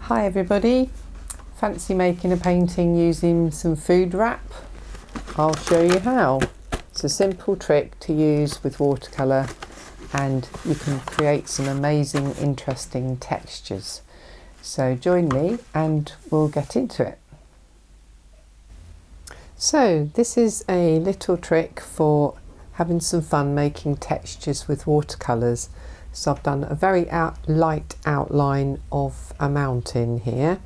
Hi everybody, fancy making a painting using some food wrap? I'll show you how. It's a simple trick to use with watercolour and you can create some amazing interesting textures. So join me and we'll get into it. So this is a little trick for having some fun making textures with watercolours. So I've done a very light outline of a mountain here,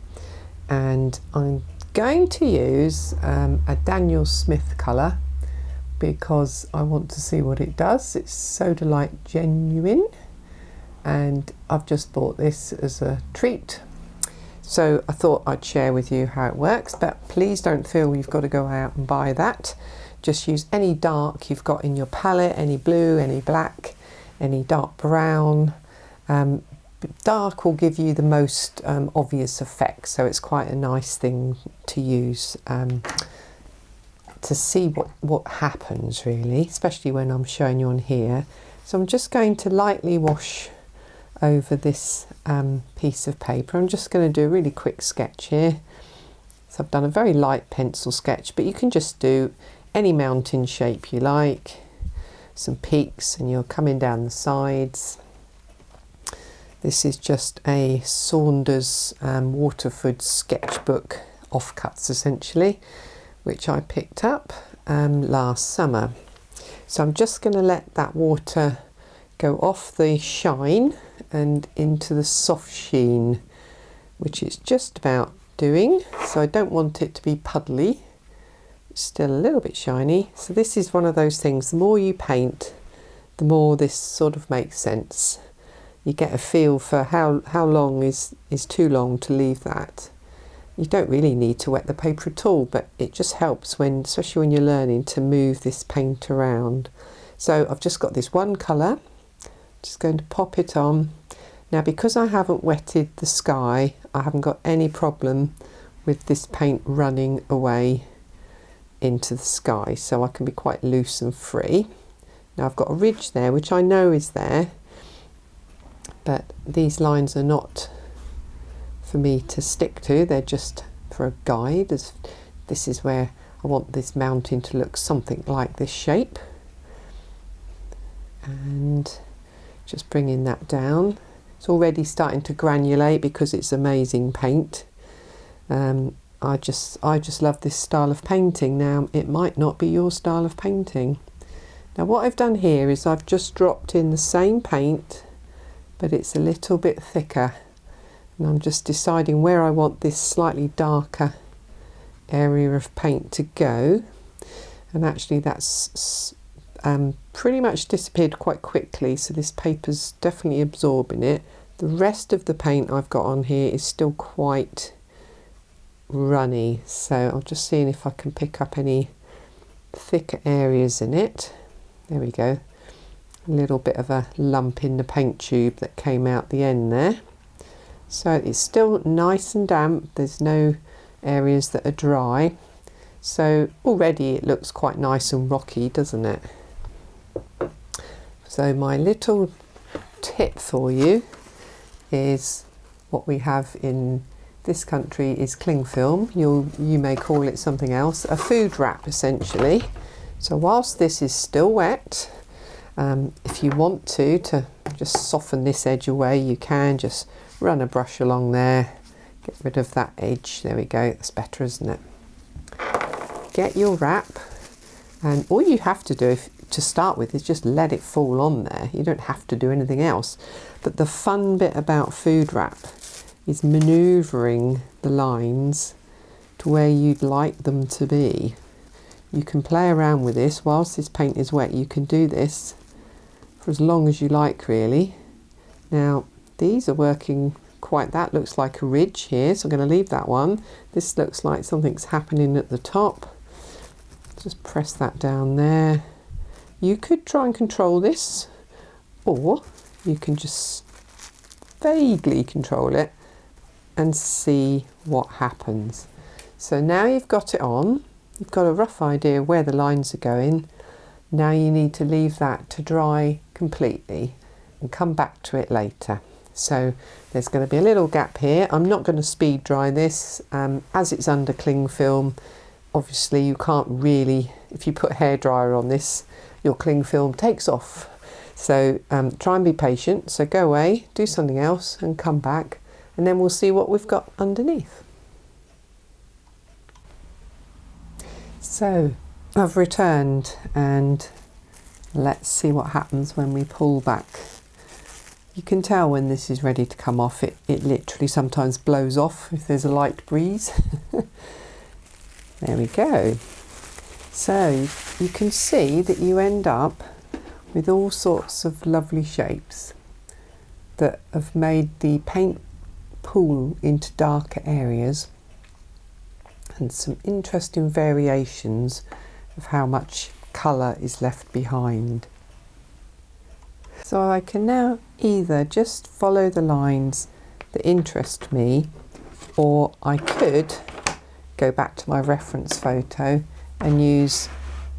and I'm going to use a Daniel Smith colour because I want to see what it does. It's Sodalite Genuine and I've just bought this as a treat. So I thought I'd share with you how it works, but please don't feel you've got to go out and buy that. Just use any dark you've got in your palette, any blue, any black, any dark brown. Dark will give you the most obvious effect, so it's quite a nice thing to use to see what happens really, especially when I'm showing you on here. So I'm just going to lightly wash over this piece of paper. I'm just going to do a really quick sketch here. So I've done a very light pencil sketch, but you can just do any mountain shape you like. Some peaks and you're coming down the sides. This is just a Saunders Waterford sketchbook offcuts essentially, which I picked up last summer. So I'm just going to let that water go off the shine and into the soft sheen, which it's just about doing. So I don't want it to be puddly. Still a little bit shiny. So this is one of those things, the more you paint, the more this sort of makes sense. You get a feel for how long is too long to leave that. You don't really need to wet the paper at all, but it just helps when, especially when you're learning, to move this paint around. So I've just got this one colour, just going to pop it on. Now because I haven't wetted the sky, I haven't got any problem with this paint running away into the sky, so I can be quite loose and free. Now I've got a ridge there which I know is there, but these lines are not for me to stick to, they're just for a guide. As this is where I want this mountain to look something like this shape, and just bringing that down. It's already starting to granulate because it's amazing paint. I just love this style of painting. Now it might not be your style of painting. Now what I've done here is I've just dropped in the same paint, but it's a little bit thicker, and I'm just deciding where I want this slightly darker area of paint to go. And actually that's pretty much disappeared quite quickly, so this paper's definitely absorbing it. The rest of the paint I've got on here is still quite runny, so I'm just seeing if I can pick up any thicker areas in it. There we go, a little bit of a lump in the paint tube that came out the end there. So it's still nice and damp, there's no areas that are dry, so already it looks quite nice and rocky, doesn't it? So my little tip for you is what we have in this country is cling film. You may call it something else, a food wrap essentially. So whilst this is still wet, if you want to just soften this edge away, you can just run a brush along there, get rid of that edge. There we go, that's better, isn't it? Get your wrap, and all you have to do to start with is just let it fall on there. You don't have to do anything else. But the fun bit about food wrap is manoeuvring the lines to where you'd like them to be. You can play around with this whilst this paint is wet. You can do this for as long as you like really. Now these are working quite, that looks like a ridge here, so I'm going to leave that one. This looks like something's happening at the top. Just press that down there. You could try and control this, or you can just vaguely control it and see what happens. So now you've got it on, you've got a rough idea where the lines are going. Now you need to leave that to dry completely and come back to it later. So there's going to be a little gap here. I'm not going to speed dry this as it's under cling film. Obviously you can't really, if you put hairdryer on this, your cling film takes off. So try and be patient. So go away, do something else and come back, and then we'll see what we've got underneath. So I've returned, and let's see what happens when we pull back. You can tell when this is ready to come off. It literally sometimes blows off if there's a light breeze. There we go. So you can see that you end up with all sorts of lovely shapes that have made the paint pool into darker areas, and some interesting variations of how much colour is left behind. So I can now either just follow the lines that interest me, or I could go back to my reference photo and use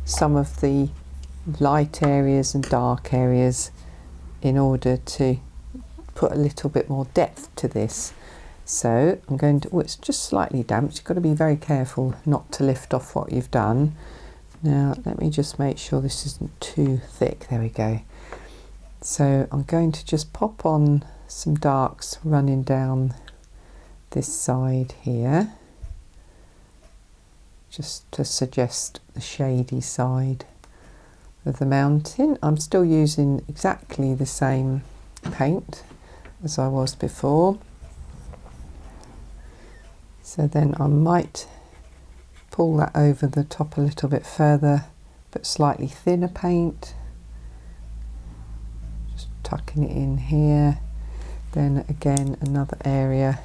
some of the light areas and dark areas in order to put a little bit more depth to this. So I'm going to, oh, it's just slightly damp, you've got to be very careful not to lift off what you've done. Now let me just make sure this isn't too thick, there we go. So I'm going to just pop on some darks running down this side here, just to suggest the shady side of the mountain. I'm still using exactly the same paint as I was before. So then I might pull that over the top a little bit further, but slightly thinner paint. Just tucking it in here. Then again another area,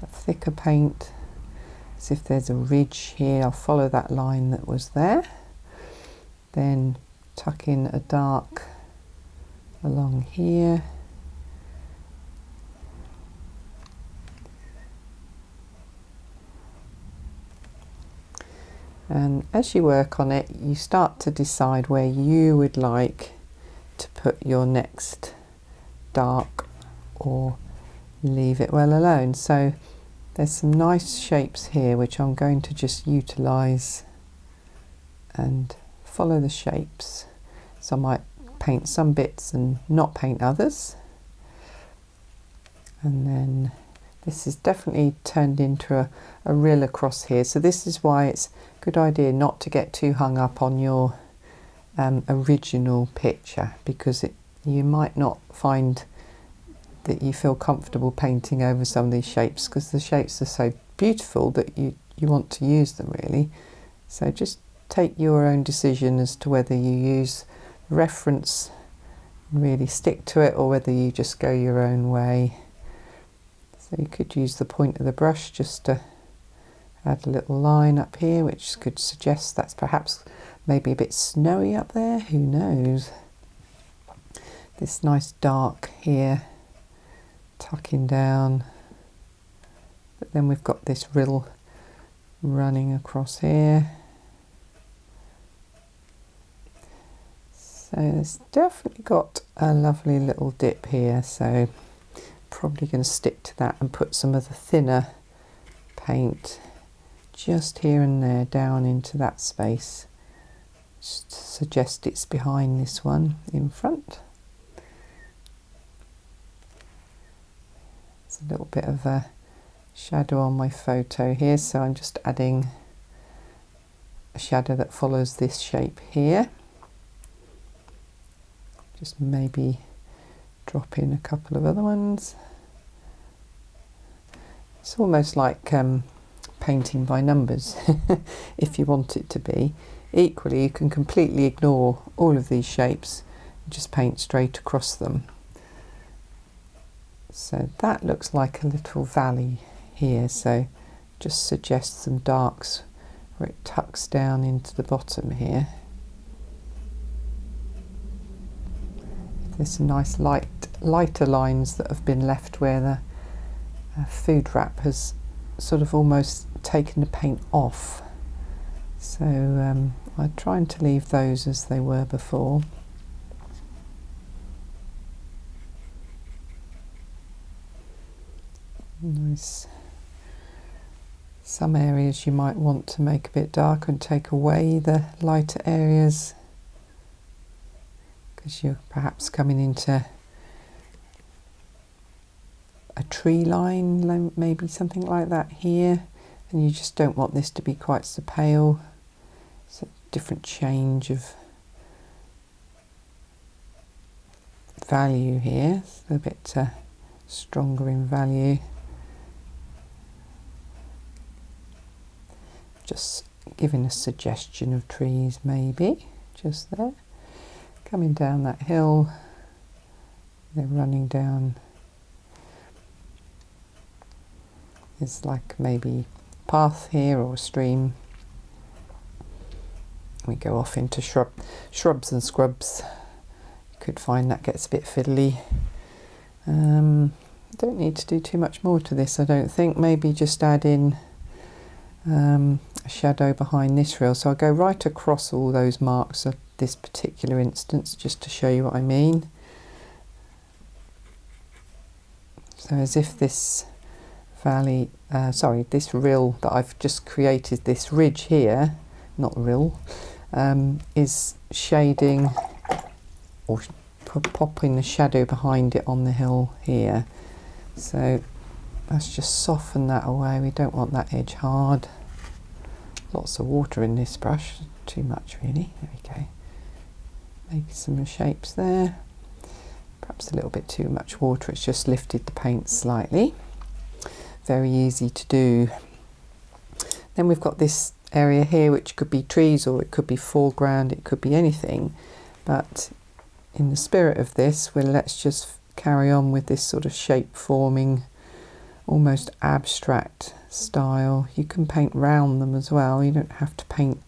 a thicker paint. As if there's a ridge here, I'll follow that line that was there. Then tuck in a dark along here. And as you work on it, you start to decide where you would like to put your next dark, or leave it well alone. So there's some nice shapes here which I'm going to just utilise and follow the shapes. So I might paint some bits and not paint others. And then this is definitely turned into a rill across here. So this is why it's a good idea not to get too hung up on your original picture, because you might not find that you feel comfortable painting over some of these shapes, because the shapes are so beautiful that you want to use them really. So just take your own decision as to whether you use reference and really stick to it, or whether you just go your own way. So you could use the point of the brush just to add a little line up here, which could suggest that's perhaps maybe a bit snowy up there, who knows. This nice dark here, tucking down, but then we've got this rill running across here. So it's definitely got a lovely little dip here, so probably going to stick to that and put some of the thinner paint just here and there down into that space, just to suggest it's behind this one in front. There's a little bit of a shadow on my photo here, so I'm just adding a shadow that follows this shape here. Just maybe drop in a couple of other ones. It's almost like painting by numbers if you want it to be. Equally, you can completely ignore all of these shapes and just paint straight across them. So that looks like a little valley here, so just suggest some darks where it tucks down into the bottom here. There's some nice lighter lines that have been left where the food wrap has sort of almost taken the paint off. So I'm trying to leave those as they were before. Nice. Some areas you might want to make a bit darker and take away the lighter areas, because you're perhaps coming into a tree line, maybe something like that here, and you just don't want this to be quite so pale. It's a different change of value here. It's a bit stronger in value. Just giving a suggestion of trees, maybe just there, coming down that hill. They're running down. There's like maybe a path here or a stream. We go off into shrubs and scrubs. You could find that gets a bit fiddly. Don't need to do too much more to this, I don't think. Maybe just add in a shadow behind this rail. So I'll go right across all those marks of this particular instance, just to show you what I mean. So as if this valley, this rill that I've just created, this ridge here, not rill, is shading or popping the shadow behind it on the hill here. So let's just soften that away. We don't want that edge hard. Lots of water in this brush, too much really. There we go. Make some shapes there. Perhaps a little bit too much water, it's just lifted the paint slightly. Very easy to do. Then we've got this area here, which could be trees or it could be foreground, it could be anything. But in the spirit of this, let's just carry on with this sort of shape forming, almost abstract style. You can paint round them as well, you don't have to paint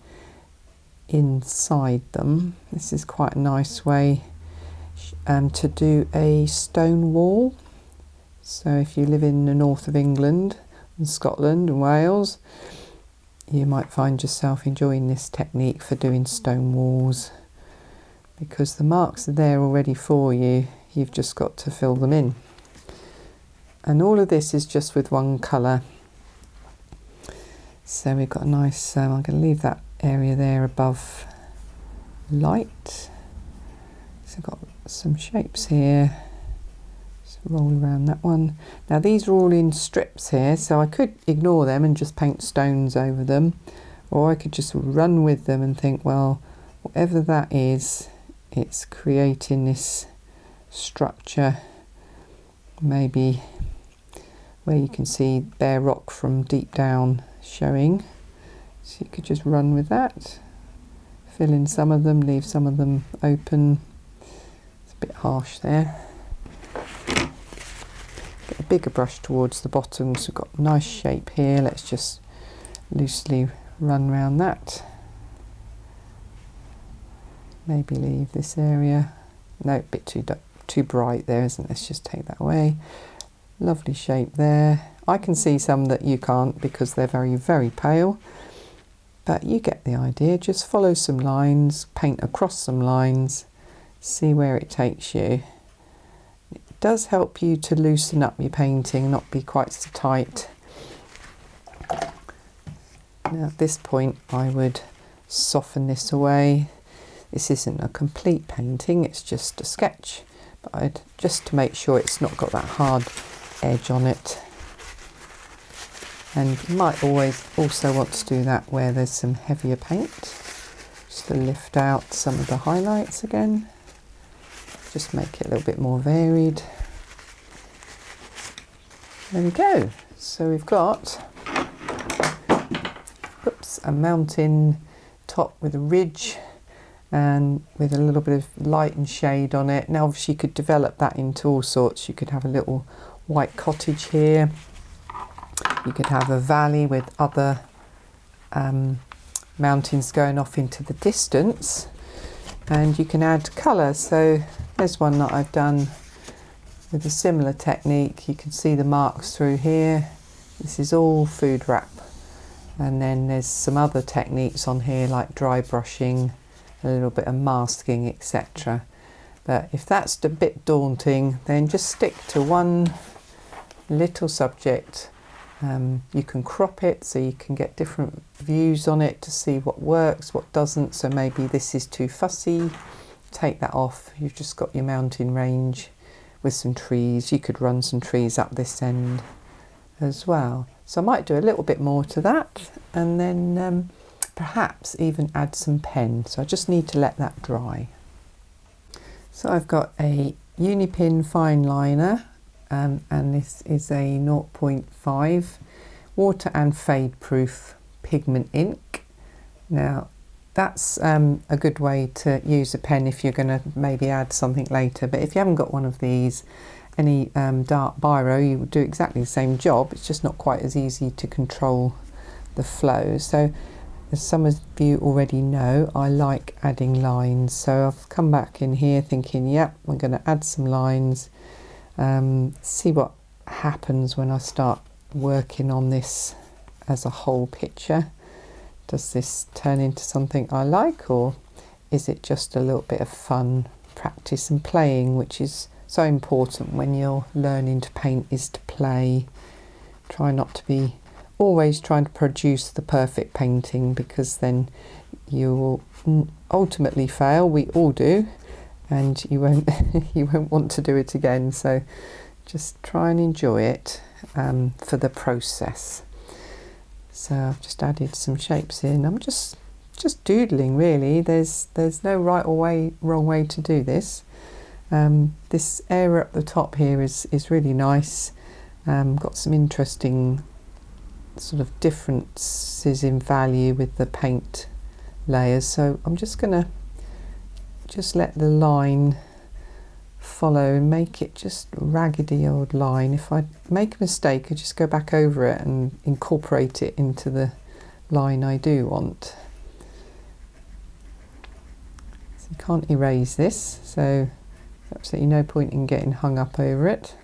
inside them. This is quite a nice way to do a stone wall. So if you live in the north of England and Scotland and Wales, you might find yourself enjoying this technique for doing stone walls, because the marks are there already for you. You've just got to fill them in. And all of this is just with one colour. So we've got a nice, I'm going to leave that area there above light. So I've got some shapes here. Just roll around that one. Now these are all in strips here, so I could ignore them and just paint stones over them, or I could just run with them and think, well, whatever that is, it's creating this structure, maybe where you can see bare rock from deep down showing. So you could just run with that, fill in some of them, leave some of them open. It's a bit harsh there. Get a bigger brush towards the bottom, so we've got a nice shape here. Let's just loosely run around that. Maybe leave this area. No, a bit too bright there, isn't it? Let's just take that away. Lovely shape there. I can see some that you can't because they're very, very pale, but you get the idea. Just follow some lines, paint across some lines, see where it takes you. It does help you to loosen up your painting, not be quite so tight. Now at this point I would soften this away. This isn't a complete painting, it's just a sketch, but just to make sure it's not got that hard edge on it. And you might always also want to do that where there's some heavier paint, just to lift out some of the highlights again, just make it a little bit more varied. There we go. So we've got a mountain top with a ridge and with a little bit of light and shade on it. Now obviously you could develop that into all sorts. You could have a little white cottage here. You could have a valley with other mountains going off into the distance, and you can add colour. So there's one that I've done with a similar technique. You can see the marks through here. This is all food wrap, and then there's some other techniques on here like dry brushing, a little bit of masking, etc. But if that's a bit daunting, then just stick to one little subject. You can crop it so you can get different views on it to see what works, what doesn't. So maybe this is too fussy, take that off. You've just got your mountain range with some trees. You could run some trees up this end as well. So I might do a little bit more to that, and then perhaps even add some pen. So I just need to let that dry. So I've got a Unipin fine liner, and this is a 0.5 water and fade proof pigment ink. Now that's a good way to use a pen if you're going to maybe add something later, but if you haven't got one of these, any dark biro, you would do exactly the same job. It's just not quite as easy to control the flow. So as some of you already know, I like adding lines, so I've come back in here thinking, yep, we're going to add some lines, see what happens when I start working on this as a whole picture. Does this turn into something I like, or is it just a little bit of fun, practice and playing, which is so important when you're learning to paint, is to play. Try not to be always trying to produce the perfect painting, because then you will ultimately fail. We all do, and you won't you won't want to do it again. So just try and enjoy it for the process. So I've just added some shapes in. I'm just doodling really. There's no right or wrong way to do this. This area up the top here is really nice. Got some interesting sort of differences in value with the paint layers, so I'm just gonna let the line follow and make it just a raggedy old line. If I make a mistake, I just go back over it and incorporate it into the line I do want. So you can't erase this, so there's absolutely no point in getting hung up over it.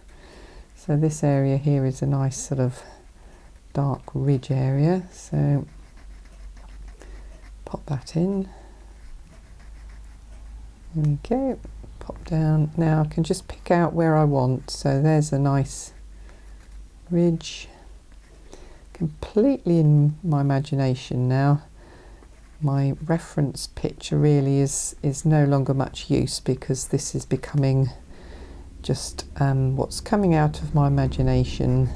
So this area here is a nice sort of dark ridge area, so pop that in. There we go, pop down. Now I can just pick out where I want, so there's a nice ridge, completely in my imagination now. My reference picture really is no longer much use, because this is becoming just what's coming out of my imagination.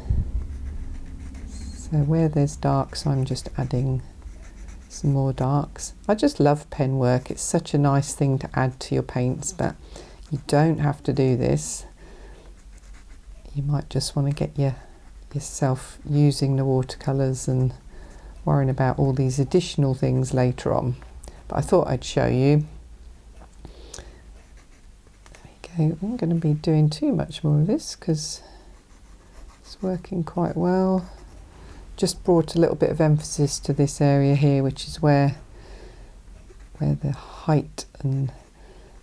So where there's darks, I'm just adding some more darks. I just love pen work. It's such a nice thing to add to your paints, but you don't have to do this. You might just want to get yourself using the watercolours and worrying about all these additional things later on. But I thought I'd show you. There we go. I'm going to be doing too much more of this because it's working quite well. Just brought a little bit of emphasis to this area here, which is where the height and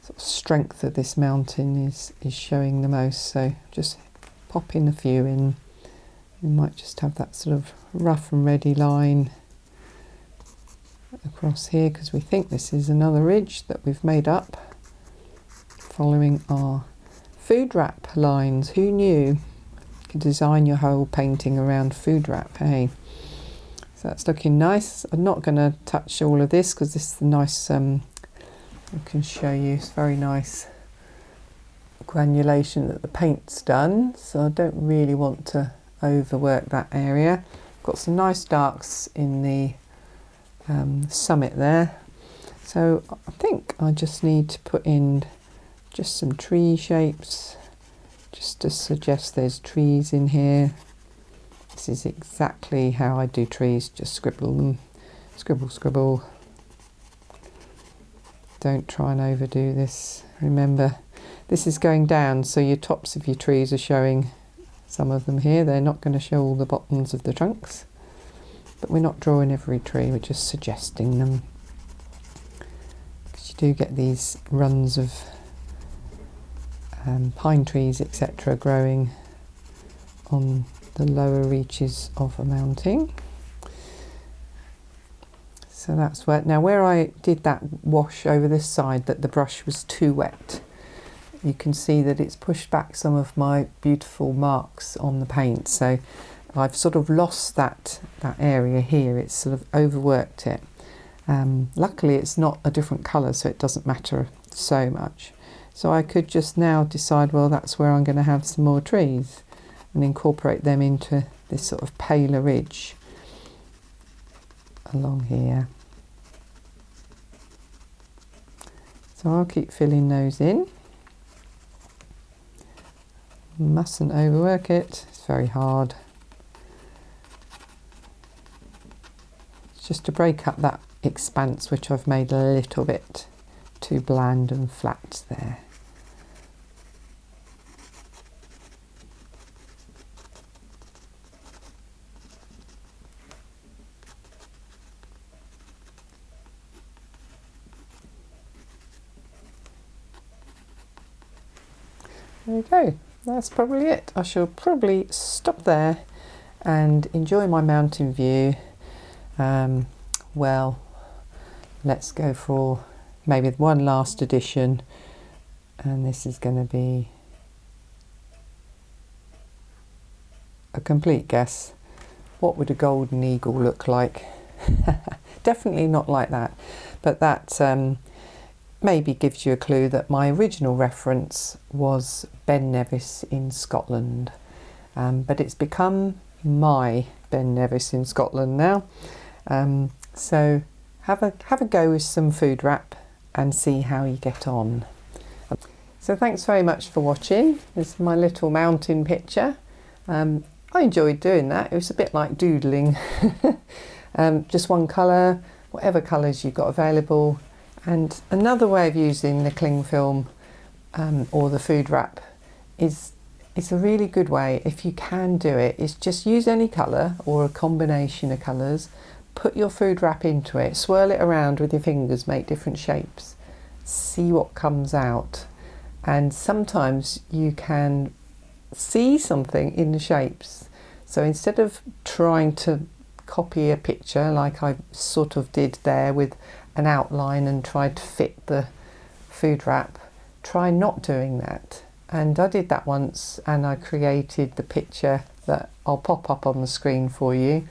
sort of strength of this mountain is showing the most. So just pop in a few in. We might just have that sort of rough and ready line across here, because we think this is another ridge that we've made up following our food wrap lines. Who knew? You could design your whole painting around food wrap, hey? So that's looking nice. I'm not going to touch all of this because this is the nice, I can show you, it's very nice granulation that the paint's done, so I don't really want to overwork that area. Got some nice darks in the summit there, so I think I just need to put in just some tree shapes just to suggest there's trees in here. This is exactly how I do trees, just scribble them, scribble, scribble. Don't try and overdo this. Remember, this is going down, so your tops of your trees are showing. Some of them here, they're not going to show all the bottoms of the trunks, but we're not drawing every tree, we're just suggesting them. Because you do get these runs of pine trees, etc., growing on the lower reaches of a mountain. So that's where, now where I did that wash over this side that the brush was too wet, you can see that it's pushed back some of my beautiful marks on the paint. So I've sort of lost that area here. It's sort of overworked it. Luckily it's not a different colour, so it doesn't matter so much. So I could just now decide, well, that's where I'm going to have some more trees and incorporate them into this sort of paler ridge along here. So I'll keep filling those in. Mustn't overwork it, it's very hard. It's just to break up that expanse which I've made a little bit too bland and flat there. There we go, that's probably it. I shall probably stop there and enjoy my mountain view. Well, let's go for maybe one last addition, and this is going to be a complete guess. What would a golden eagle look like? Definitely not like that, but that maybe gives you a clue that my original reference was Ben Nevis in Scotland, but it's become my Ben Nevis in Scotland now. So have a go with some food wrap and see how you get on. So thanks very much for watching. This is my little mountain picture. I enjoyed doing that. It was a bit like doodling. Just one colour, whatever colours you've got available. And another way of using the cling film or the food wrap is, it's a really good way, if you can do it, is just use any colour or a combination of colours, put your food wrap into it, swirl it around with your fingers, make different shapes, see what comes out. And sometimes you can see something in the shapes. So instead of trying to copy a picture like I sort of did there with an outline and tried to fit the food wrap, try not doing that. And I did that once, and I created the picture that I'll pop up on the screen for you,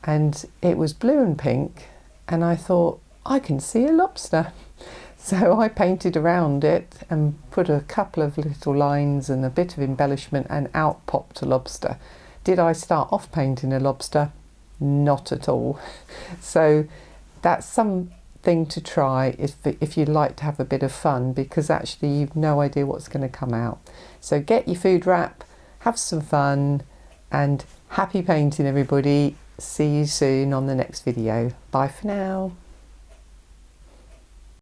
and it was blue and pink, and I thought, I can see a lobster. So I painted around it and put a couple of little lines and a bit of embellishment, and out popped a lobster. Did I start off painting a lobster? Not at all. So that's something to try if you'd like to have a bit of fun, because actually you've no idea what's going to come out. So get your food wrap, have some fun, and happy painting everybody. See you soon on the next video. Bye for now.